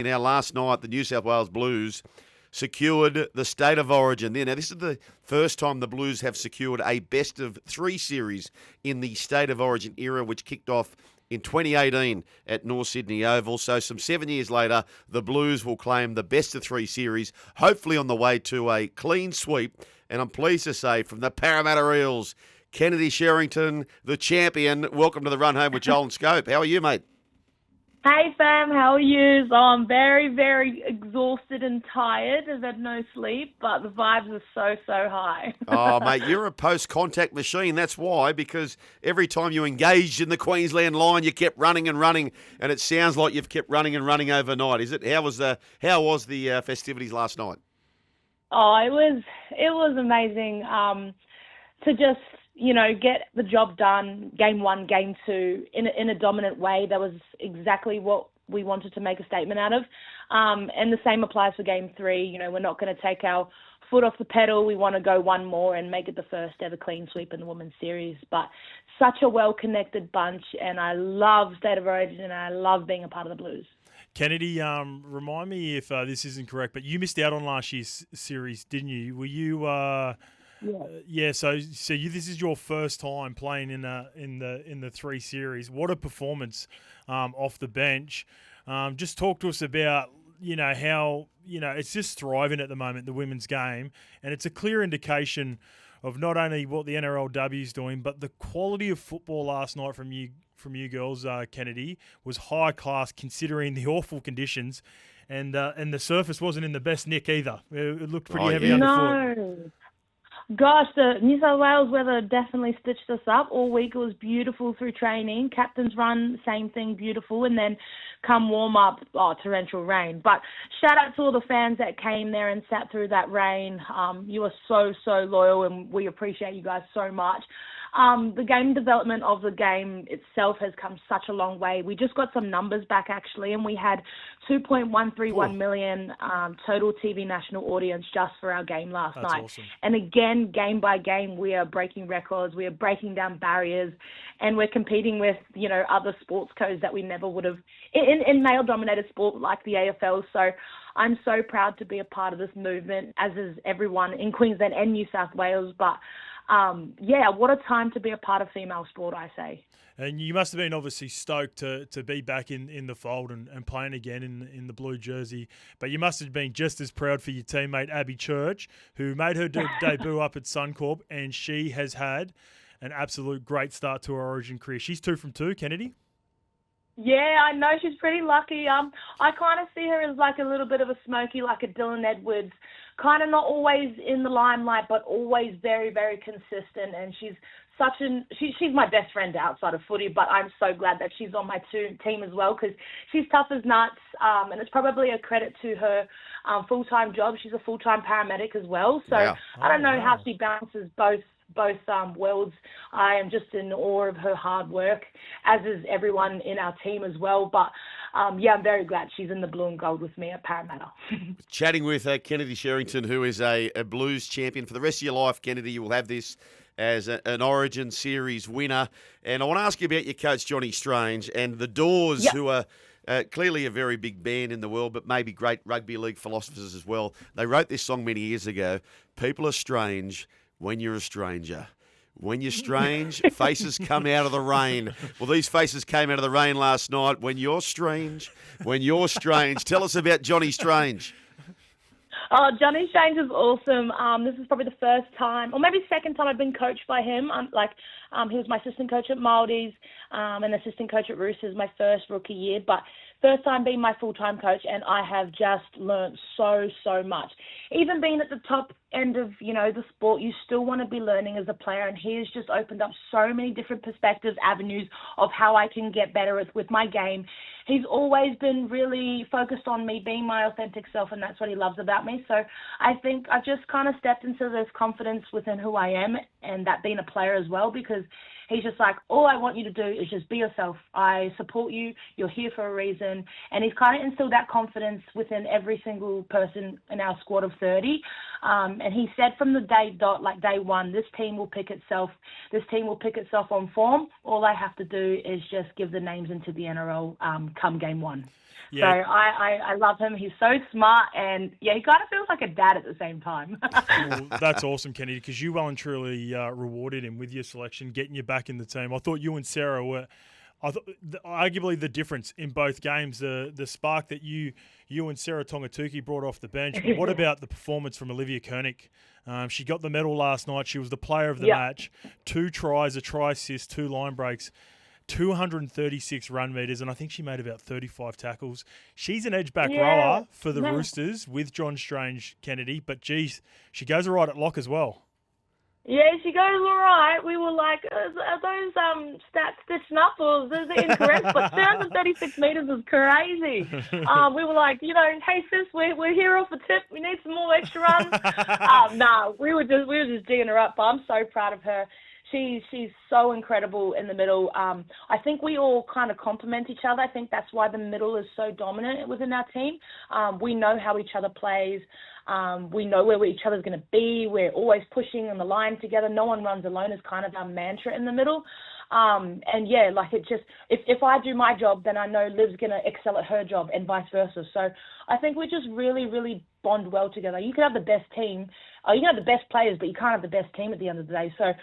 Now, last night, the New South Wales Blues secured the State of Origin. Now, this is the first time the Blues have secured a best-of-3 series in the State of Origin era, which kicked off in 2018 at North Sydney Oval. So some 7 years later, the Blues will claim the best-of-3 series, hopefully on the way to a clean sweep. And I'm pleased to say, from the Parramatta Eels, Kennedy Cherrington, the champion. Welcome to the Run Home with Joel and Scope. How are you, mate? Hey fam, how are you? So I'm very, very exhausted and tired. I've had no sleep, but the vibes are so high. Oh, mate, you're a post-contact machine. That's why, because every time you engaged in the Queensland line, you kept running, and it sounds like you've kept running overnight. Is it? How was the festivities last night? Oh, it was amazing to just, get the job done, game 1, game 2, in a dominant way. That was exactly what we wanted to make a statement out of. And the same applies for game 3. We're not going to take our foot off the pedal. We want to go one more and make it the first ever clean sweep in the Women's Series. But such a well-connected bunch, and I love State of Origin, and I love being a part of the Blues. Kennedy, remind me if this isn't correct, but you missed out on last year's series, didn't you? Were you... Yeah. So this is your first time playing in the 3 series. What a performance off the bench. Just talk to us about how it's just thriving at the moment, the women's game, and it's a clear indication of not only what the NRLW is doing, but the quality of football last night from you girls, Kennedy, was high class considering the awful conditions, and the surface wasn't in the best nick either. It looked pretty heavy underfoot. No. Gosh, the New South Wales weather definitely stitched us up all week. It was beautiful through training. Captain's run, same thing, beautiful. And then come warm up, torrential rain. But shout out to all the fans that came there and sat through that rain. You are so loyal, and we appreciate you guys so much. The game development of the game itself has come such a long way. We just got some numbers back, actually, and we had 2.131 million total TV national audience just for our game last night. Awesome. And again, game by game, we are breaking records, we are breaking down barriers, and we're competing with, other sports codes that we never would have in male-dominated sport like the AFL. So I'm so proud to be a part of this movement, as is everyone in Queensland and New South Wales. But what a time to be a part of female sport, I say. And you must have been obviously stoked to be back in the fold and playing again in the blue jersey. But you must have been just as proud for your teammate Abby Church, who made her debut up at Suncorp, and she has had an absolute great start to her Origin career. She's 2 from 2, Kennedy. Yeah, I know she's pretty lucky. I kind of see her as like a little bit of a smoky, like a Dylan Edwards, kind of not always in the limelight, but always very, very consistent. And she's she's my best friend outside of footy, but I'm so glad that she's on my team as well, because she's tough as nuts. And it's probably a credit to her full-time job. She's a full-time paramedic as well. So yeah. I don't know how she balances both worlds. I am just in awe of her hard work, as is everyone in our team as well. But I'm very glad she's in the blue and gold with me at Parramatta. Chatting with Kennedy Cherrington, who is a Blues champion. For the rest of your life, Kennedy, you will have this as an Origin Series winner. And I want to ask you about your coach, Johnny Strange, and the Doors, who are clearly a very big band in the world, but maybe great rugby league philosophers as well. They wrote this song many years ago, "People are strange when you're a stranger. When you're strange, faces come out of the rain." Well, these faces came out of the rain last night. When you're strange. Tell us about Johnny Strange. Oh, Johnny Strange is awesome. This is probably the first time, or maybe second time I've been coached by him. He was my assistant coach at Maldives, and assistant coach at Roosters my first rookie year. But first time being my full-time coach, and I have just learnt so much. Even being at the top end of, the sport, you still want to be learning as a player, and he has just opened up so many different perspectives, avenues of how I can get better with my game. He's always been really focused on me being my authentic self, and that's what he loves about me. So I think I've just kind of stepped into this confidence within who I am, and that being a player as well, because he's just like, all I want you to do is just be yourself. I support you. You're here for a reason. And he's kind of instilled that confidence within every single person in our squad of 30. And he said from the day one, this team will pick itself on form. All I have to do is just give the names into the NRL come game one. Yeah. So I love him. He's so smart, and he kind of feels like a dad at the same time. Well, that's awesome, Kennedy, because you well and truly rewarded him with your selection, getting you back in the team. I thought you and Sarah were, arguably the difference in both games, the spark that you and Sarah Tongatuki brought off the bench. But what about the performance from Olivia Kernick? She got the medal last night. She was the player of the match. 2 tries, a try assist, 2 line breaks. 236 run meters, and I think she made about 35 tackles. She's an edge-back rower for the Roosters with John Strange, Kennedy, but geez, she goes all right at lock as well. Yeah, she goes all right. We were like, are those stats stitched up or is it incorrect? But 236 metres is crazy. We were like, hey sis, we're here off a tip. We need some more extra runs. We were just digging her up. But I'm so proud of her. She's so incredible in the middle. I think we all kind of complement each other. I think that's why the middle is so dominant within our team. We know how each other plays. We know where each other's going to be. We're always pushing on the line together. No one runs alone is kind of our mantra in the middle. If I do my job, then I know Liv's going to excel at her job and vice versa. So I think we just really, really bond well together. You can have the best team. You can have the best players, but you can't have the best team at the end of the day. So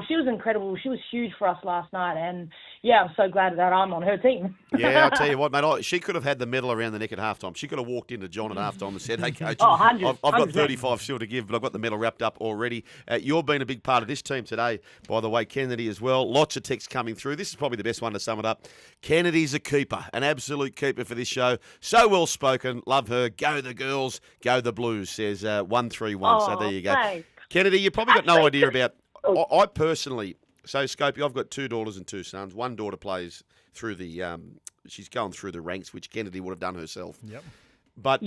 she was incredible. She was huge for us last night. And, I'm so glad that I'm on her team. Yeah, I'll tell you what, mate. She could have had the medal around the neck at halftime. She could have walked into John at halftime and said, hey, coach, I've got 35 still to give, but I've got the medal wrapped up already. You've been a big part of this team today, by the way, Kennedy as well. Lots of texts coming through. This is probably the best one to sum it up. Kennedy's a keeper, an absolute keeper for this show. So well spoken. Love her. Go the girls. Go the Blues, says 131. So there you go. Thanks. Kennedy, you probably got no idea about... I personally... So, Scopey, I've got 2 daughters and 2 sons. One daughter plays through the... she's going through the ranks, which Kennedy would have done herself. Yep. But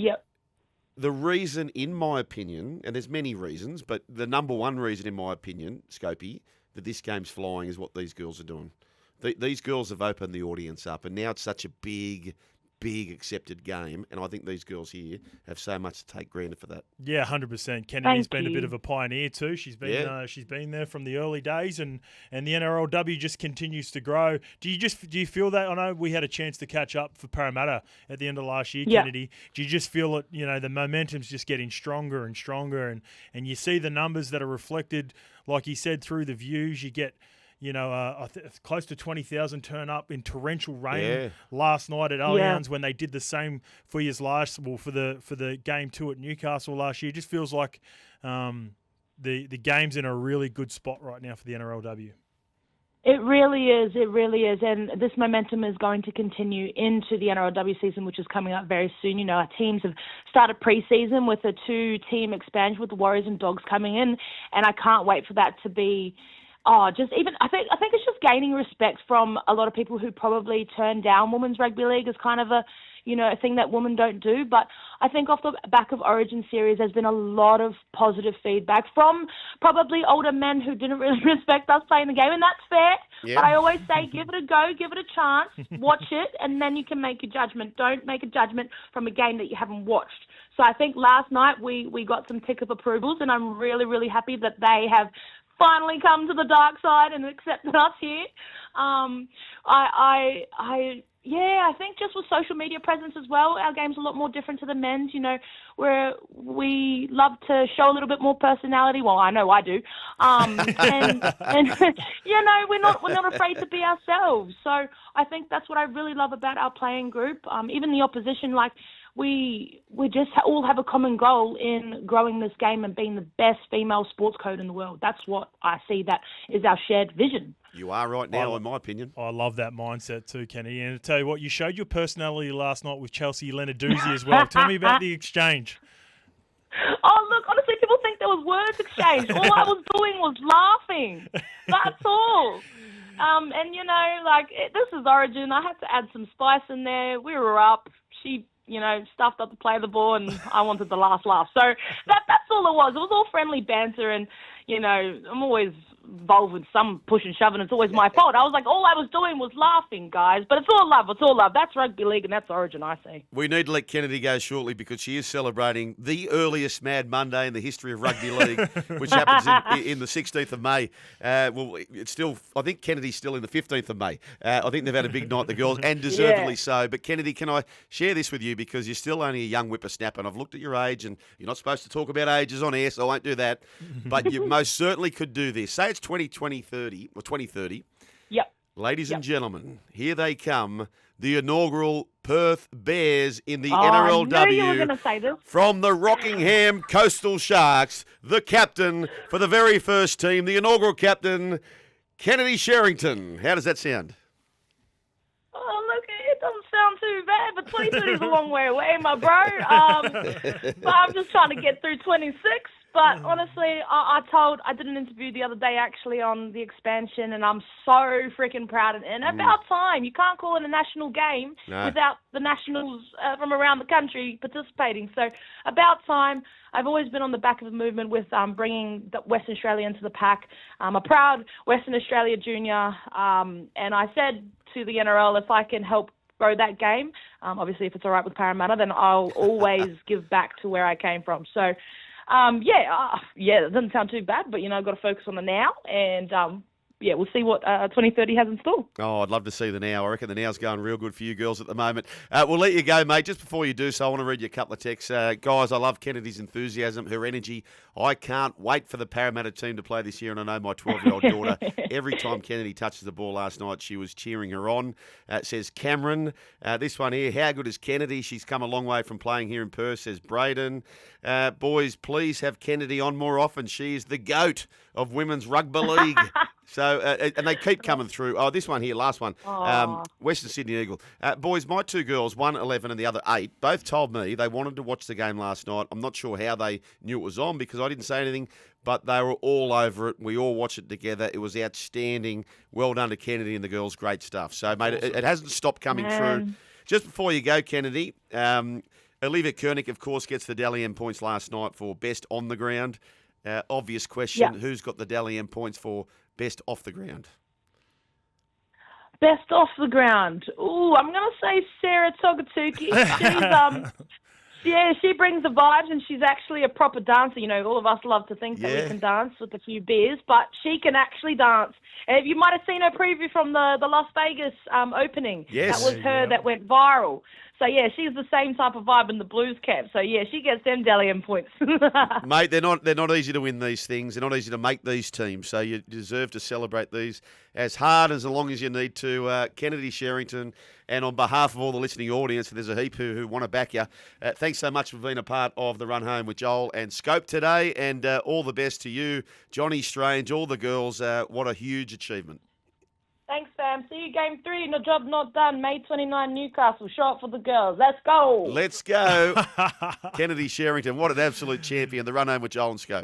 the reason, in my opinion, and there's many reasons, but the number one reason, in my opinion, Scopey, that this game's flying is what these girls are doing. These girls have opened the audience up, and now it's such a big accepted game, and I think these girls here have so much to take granted for that. Yeah, 100%. Kennedy's been a bit of a pioneer too. She's been there from the early days, and the NRLW just continues to grow. Do you feel that? I know we had a chance to catch up for Parramatta at the end of last year, Kennedy. Do you just feel it? The momentum's just getting stronger and stronger, and you see the numbers that are reflected, like you said, through the views. You get close to 20,000 turn up in torrential rain last night at Allianz when they did the same for the game 2 at Newcastle last year. It just feels like the game's in a really good spot right now for the NRLW. It really is. It really is. And this momentum is going to continue into the NRLW season, which is coming up very soon. Our teams have started pre-season with a 2-team expansion with the Warriors and Dogs coming in, and I can't wait for that to be... I think it's just gaining respect from a lot of people who probably turn down women's rugby league as kind of a thing that women don't do. But I think off the back of Origin series, there's been a lot of positive feedback from probably older men who didn't really respect us playing the game, and that's fair. Yeah. But I always say, give it a go, give it a chance, watch it, and then you can make a judgment. Don't make a judgment from a game that you haven't watched. So I think last night we got some tick of approvals, and I'm really, really happy that they have finally come to the dark side and accepted us here. I think just with social media presence as well, our game's a lot more different to the men's, where we love to show a little bit more personality. Well, I know I do. And we're not afraid to be ourselves. So I think that's what I really love about our playing group. Even the opposition, we just all have a common goal in growing this game and being the best female sports code in the world. That's what I see that is our shared vision. You are right now, in my opinion. I love that mindset too, Kenny. And I tell you what, you showed your personality last night with Chelsea Lenarduzzi as well. Tell me about the exchange. Oh, look, honestly, people think there was words exchanged. All I was doing was laughing. That's all. This is Origin. I had to add some spice in there. We were up. She stuffed up to play the ball, and I wanted the last laugh. So that's all it was. It was all friendly banter, and I'm always involved with some push and shove, and it's always my fault. I was like, all I was doing was laughing, guys. But it's all love. It's all love. That's rugby league, and that's Origin, I say. We need to let Kennedy go shortly because she is celebrating the earliest Mad Monday in the history of rugby league, which happens in the 16th of May. It's still, I think Kennedy's still in the 15th of May. I think they've had a big night, the girls, and deservedly so. But Kennedy, can I share this with you because you're still only a young whippersnapper, and I've looked at your age, and you're not supposed to talk about ages on air, so I won't do that. But you most certainly could do this. Say it's 2030. Yep. Ladies and gentlemen, here they come, the inaugural Perth Bears in the NRLW. I knew you were going to say this. From the Rockingham Coastal Sharks, the captain for the very first team, the inaugural captain, Kennedy Cherrington. How does that sound? Oh, look, it doesn't sound too bad, but 2030 is a long way away, my bro. But I'm just trying to get through 26. But honestly, I did an interview the other day actually on the expansion, and I'm so freaking proud. And about time. You can't call it a national game without the nationals from around the country participating. So about time. I've always been on the back of the movement with bringing Western Australia into the pack. I'm a proud Western Australia junior, and I said to the NRL, if I can help grow that game, obviously if it's all right with Parramatta, then I'll always give back to where I came from. So, it doesn't sound too bad, but, I've got to focus on the now, and, we'll see what 2030 has in store. Oh, I'd love to see the now. I reckon the now's going real good for you girls at the moment. We'll let you go, mate. Just before you do so, I want to read you a couple of texts. Guys, I love Kennedy's enthusiasm, her energy. I can't wait for the Parramatta team to play this year, and I know my 12-year-old daughter, every time Kennedy touches the ball last night, she was cheering her on. Says Cameron. This one here, how good is Kennedy? She's come a long way from playing here in Perth, says Braden. Boys, please have Kennedy on more often. She is the GOAT of women's rugby league. So, and they keep coming through. Oh, this one here, last one. Western Sydney Eagle. Boys, my two girls, one 11 and the other 8, both told me they wanted to watch the game last night. I'm not sure how they knew it was on because I didn't say anything, but they were all over it. We all watched it together. It was outstanding. Well done to Kennedy and the girls. Great stuff. So, mate, it hasn't stopped coming through. Just before you go, Kennedy, Olivia Kernick, of course, gets the Dally M points last night for best on the ground. Obvious question, who's got the Dally M points for best off the ground? Best off the ground. Ooh, I'm going to say Sarah Togatuki. She brings the vibes, and she's actually a proper dancer. All of us love to think that we can dance with a few beers, but she can actually dance. And you might have seen her preview from the Las Vegas opening. Yes. That was her that went viral. So, she's the same type of vibe in the Blues cap. So, she gets them Dally M points. Mate, they're not easy to win these things. They're not easy to make these teams. So you deserve to celebrate these as hard as long as you need to. Kennedy Cherrington, and on behalf of all the listening audience, there's a heap who want to back you. Thanks so much for being a part of the Run Home with Joel and Scope today. And all the best to you, Johnny Strange, all the girls. What a huge achievement. Thanks, fam. See you game 3. No job not done. May 29, Newcastle. Show up for the girls. Let's go. Let's go. Kennedy Cherrington, what an absolute champion. The Run Home with Joel and Scope.